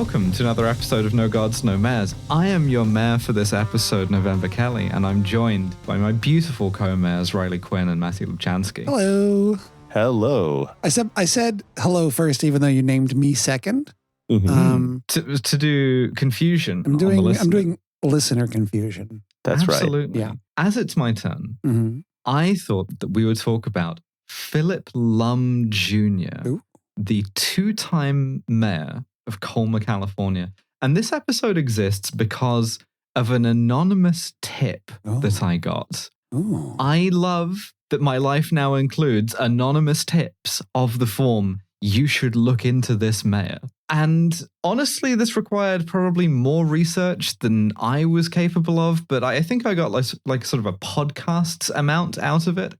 welcome to another episode of No Gods, No Mayors. I am your mayor for this episode, November Kelly, and I'm joined by my beautiful co-mayors, Riley Quinn and Matthew Lubchansky. Hello. Hello. I said hello first, even though you named me second. Mm-hmm. To do confusion. I'm doing listener confusion. That's Absolutely. Yeah. As it's my turn, I thought that we would talk about Philip Lum Jr., the two-time mayor of Colma, California. And this episode exists because of an anonymous tip that I got. I love that my life now includes anonymous tips of the form, you should look into this mayor. And honestly, this required probably more research than I was capable of, but I think I got like sort of a podcast amount out of it.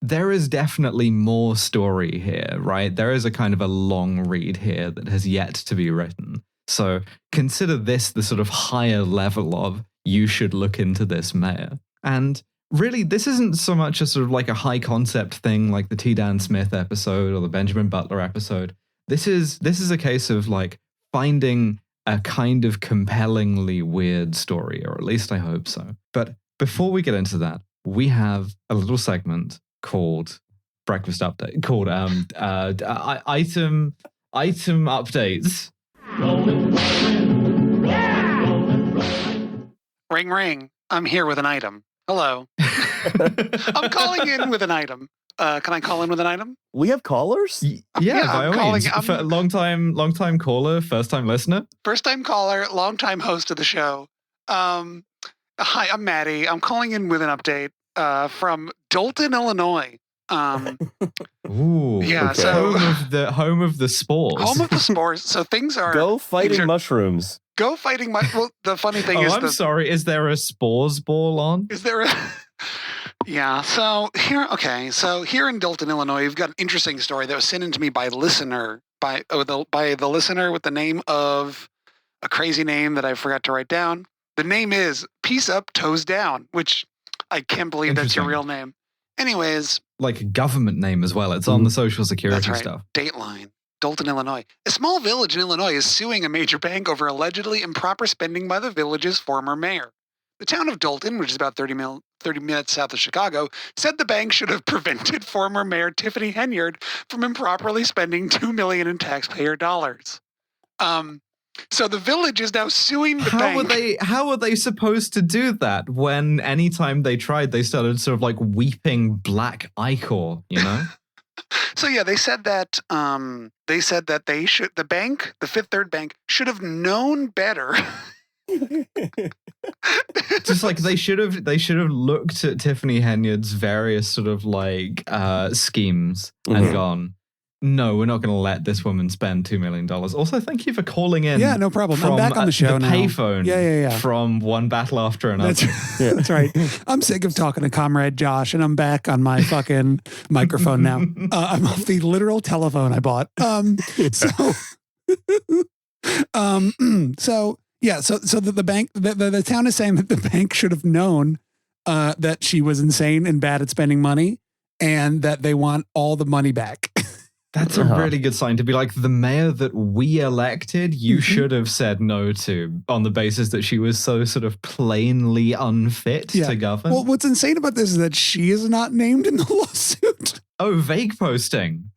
There is definitely more story here, right? There is a kind of a long read here that has yet to be written. So consider this the sort of higher level of you should look into this mayor. And really, this isn't so much a sort of like a high concept thing like the T. Dan Smith episode or the Benjamin Butler episode. This is a case of like finding a kind of compellingly weird story, or at least I hope so. But before we get into that, we have a little segment called Breakfast Update, called item updates. Ring, ring. I'm here with an item. Hello. I'm calling in with an item. Can I call in with an item? We have callers? Yeah, by all means. Long time caller, first time listener. First time caller, long time host of the show. Hi, I'm Maddie. I'm calling in with an update from Dolton, Illinois. Ooh, yeah. Okay. So home of the spores. Home of the spores. So things are Go fighting mushrooms. Go fighting well, the funny thing is I'm sorry, is there a spores ball on? Is there a Yeah, so here in Dolton, Illinois, you've got an interesting story that was sent in to me by the listener with the name of a crazy name that I forgot to write down. The name is Peace Up, Toes Down, which I can't believe that's your real name. Anyways. Like a government name as well. It's on the Social Security stuff. Dateline. Dolton, Illinois. A small village in Illinois is suing a major bank over allegedly improper spending by the village's former mayor. The town of Dolton, which is about 30 minutes south of Chicago, said the bank should have prevented former Mayor Tiffany Henyard from improperly spending $2 million in taxpayer dollars. So the village is now suing the bank. How were they supposed to do that when anytime they tried, they started sort of like weeping black ichor, you know? So yeah, they said that the Fifth Third Bank should have known better. Just like they should have looked at Tiffany Henyard's various sort of like schemes and gone, no, we're not going to let this woman spend $2 million. Also, thank you for calling in. Yeah, no problem. I'm back on the show the now. Payphone. Yeah. From one battle after another. That's right. I'm sick of talking to Comrade Josh, and I'm back on my fucking microphone now. I'm off the literal telephone I bought. So the bank, the town is saying that the bank should have known that she was insane and bad at spending money, and that they want all the money back. That's a really good sign to be like, the mayor that we elected, you should have said no to on the basis that she was so sort of plainly unfit to govern. Well, what's insane about this is that she is not named in the lawsuit. Oh, vague posting.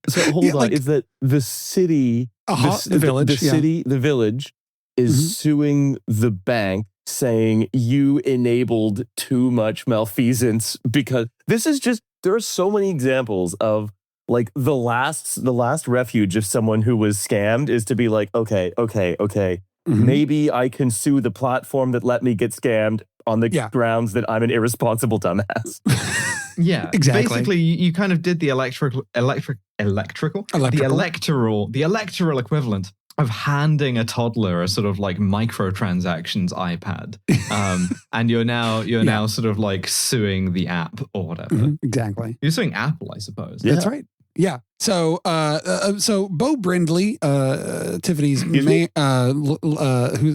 So hold on, is that the city, the village, the village is suing the bank, saying you enabled too much malfeasance, because this is just, there are so many examples of like the last refuge of someone who was scammed is to be like, okay, maybe I can sue the platform that let me get scammed on the grounds that I'm an irresponsible dumbass. Yeah, exactly. Basically, you kind of did the electoral equivalent of handing a toddler a sort of like microtransactions iPad, and you're now sort of like suing the app or whatever. Exactly. You're suing Apple, I suppose. Yeah. That's right. Yeah. So Bo Brindley, Tiffany's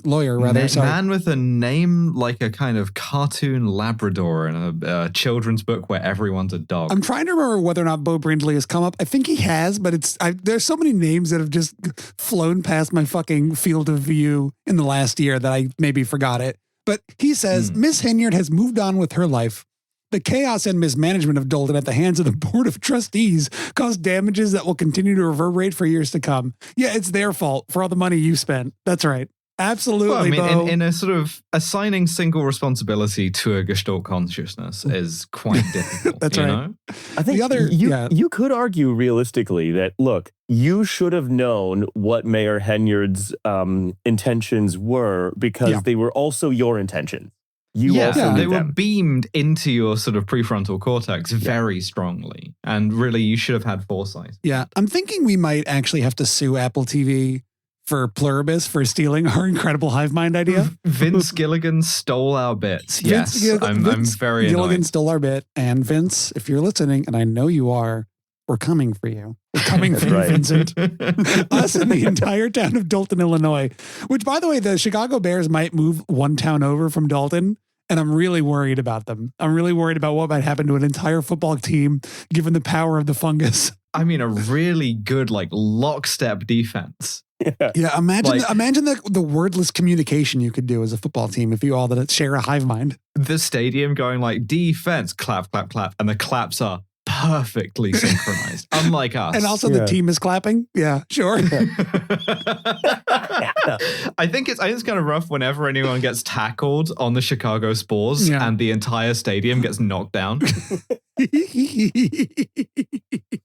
lawyer, rather. Man with a name like a kind of cartoon Labrador in a children's book where everyone's a dog. I'm trying to remember whether or not Bo Brindley has come up. I think he has, but there's so many names that have just flown past my fucking field of view in the last year that I maybe forgot it. But he says Miss Henyard has moved on with her life. The chaos and mismanagement of Dolton at the hands of the Board of Trustees caused damages that will continue to reverberate for years to come. Yeah, it's their fault for all the money you spent. That's right. Absolutely, well, I mean, Bo. in a sort of assigning single responsibility to a Gestalt consciousness is quite difficult. That's right. Know? I think you could argue realistically that, look, you should have known what Mayor Henyard's intentions were because they were also your intentions. They were beamed into your sort of prefrontal cortex very strongly. And really, you should have had foresight. Yeah, I'm thinking we might actually have to sue Apple TV for Pluribus for stealing our incredible hive mind idea. Vince Gilligan stole our bits. Yes, I'm very Gilligan annoyed. stole our bit. And Vince, if you're listening, and I know you are, we're coming for you. We're coming for you, Vincent. Us and the entire town of Dolton, Illinois. Which, by the way, the Chicago Bears might move one town over from Dolton. And I'm really worried about them. I'm really worried about what might happen to an entire football team given the power of the fungus. I mean, a really good, lockstep defense. Yeah, imagine the wordless communication you could do as a football team if you all share a hive mind. The stadium going defense, clap, clap, clap. And the claps are perfectly synchronized, unlike us. And also the team is clapping. Yeah, sure. I think it's kind of rough whenever anyone gets tackled on the Chicago Spores and the entire stadium gets knocked down. It's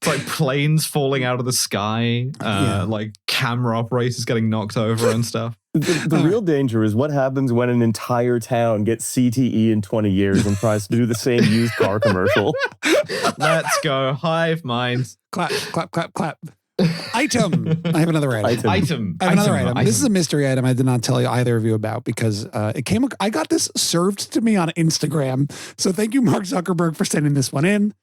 like planes falling out of the sky, like camera operators getting knocked over and stuff. The real danger is what happens when an entire town gets CTE in 20 years and tries to do the same used car commercial. Let's go, hive minds. Clap, clap, clap, clap. Item. I have another item. I have another item. This is a mystery item I did not tell you either of you about because I got this served to me on Instagram. So thank you, Mark Zuckerberg, for sending this one in.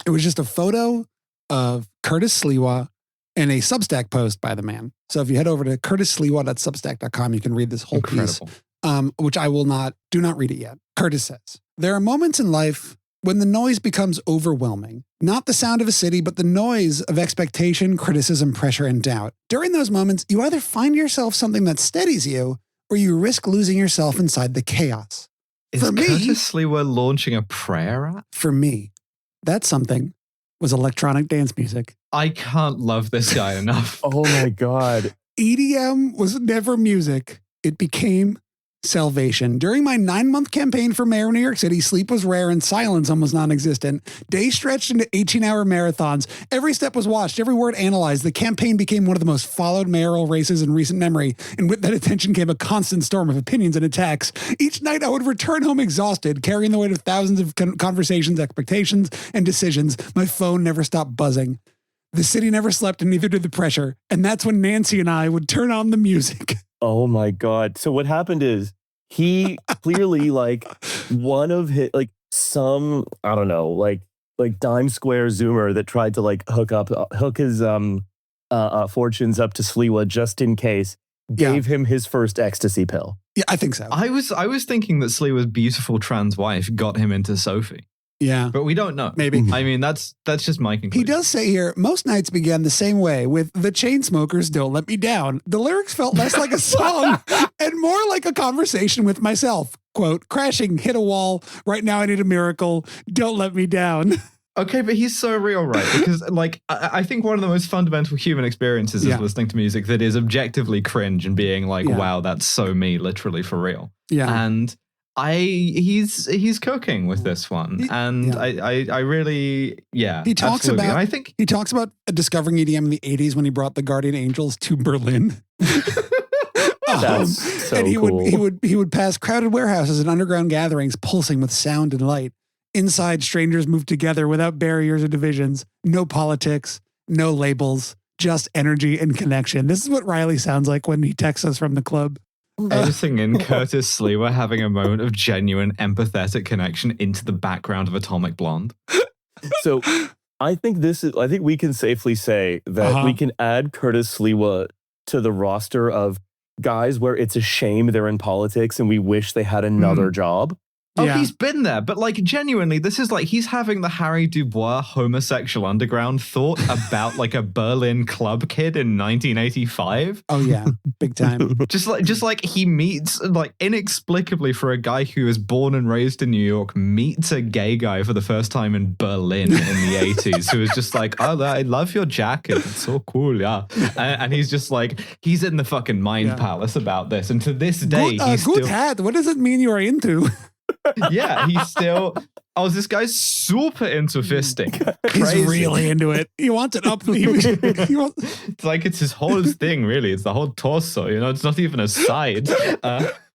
It was just a photo of Curtis Sliwa and a Substack post by the man. So if you head over to curtissliwa.substack.com, you can read this whole piece, which I do not read it yet. Curtis says, there are moments in life when the noise becomes overwhelming. Not the sound of a city, but the noise of expectation, criticism, pressure, and doubt. During those moments, you either find yourself something that steadies you, or you risk losing yourself inside the chaos. Is Curtis Sliwa launching a prayer app? For me, that something was electronic dance music. I can't love this guy enough. Oh my God. EDM was never music. It became salvation. During my 9-month campaign for mayor of New York City, sleep was rare and silence almost non-existent. Days stretched into 18-hour marathons. Every step was watched, every word analyzed. The campaign became one of the most followed mayoral races in recent memory, and with that attention came a constant storm of opinions and attacks. Each night I would return home exhausted, carrying the weight of thousands of conversations, expectations, and decisions. My phone never stopped buzzing. The city never slept, and neither did the pressure. And that's when Nancy and I would turn on the music. Oh my God. So what happened is he clearly one of his, some, I don't know, like dime square Zoomer that tried to hook his fortunes up to Sliwa just in case, gave him his first ecstasy pill. Yeah, I think so. I was thinking that Sliwa's beautiful trans wife got him into Sophie. Yeah. But we don't know. Maybe. I mean, that's just my conclusion. He does say here, most nights began the same way with the Chainsmokers' Don't Let Me Down. The lyrics felt less like a song and more like a conversation with myself. Quote, crashing, hit a wall. Right now I need a miracle. Don't let me down. Okay, but he's so real, right? Because I think one of the most fundamental human experiences is listening to music that is objectively cringe and being wow, that's so me, literally for real. Yeah. And he's cooking with this one, and I really he talks absolutely. about. And I think he talks about discovering EDM in the '80s when he brought the Guardian Angels to Berlin. That's so and cool. he would pass crowded warehouses and underground gatherings, pulsing with sound and light. Inside, strangers moved together without barriers or divisions. No politics, no labels, just energy and connection. This is what Riley sounds like when he texts us from the club. editing in Curtis Sliwa having a moment of genuine empathetic connection into the background of Atomic Blonde. So I think we can safely say that we can add Curtis Sliwa to the roster of guys where it's a shame they're in politics and we wish they had another job. Oh, he's been there, but like genuinely, this is like he's having the Harry Dubois homosexual underground thought about like a Berlin club kid in 1985. Oh yeah, big time. just like he meets like inexplicably for a guy who was born and raised in New York meets a gay guy for the first time in Berlin in the 80s who is just like, oh, I love your jacket, it's so cool, yeah. And he's just like he's in the fucking mind palace about this, and to this day he's good still hat. What does it mean you are into? Yeah, he's still. Oh, this guy's super into fisting. He's really into it. He wants it up. It's like it's his whole thing, really. It's the whole torso. You know, it's not even a side.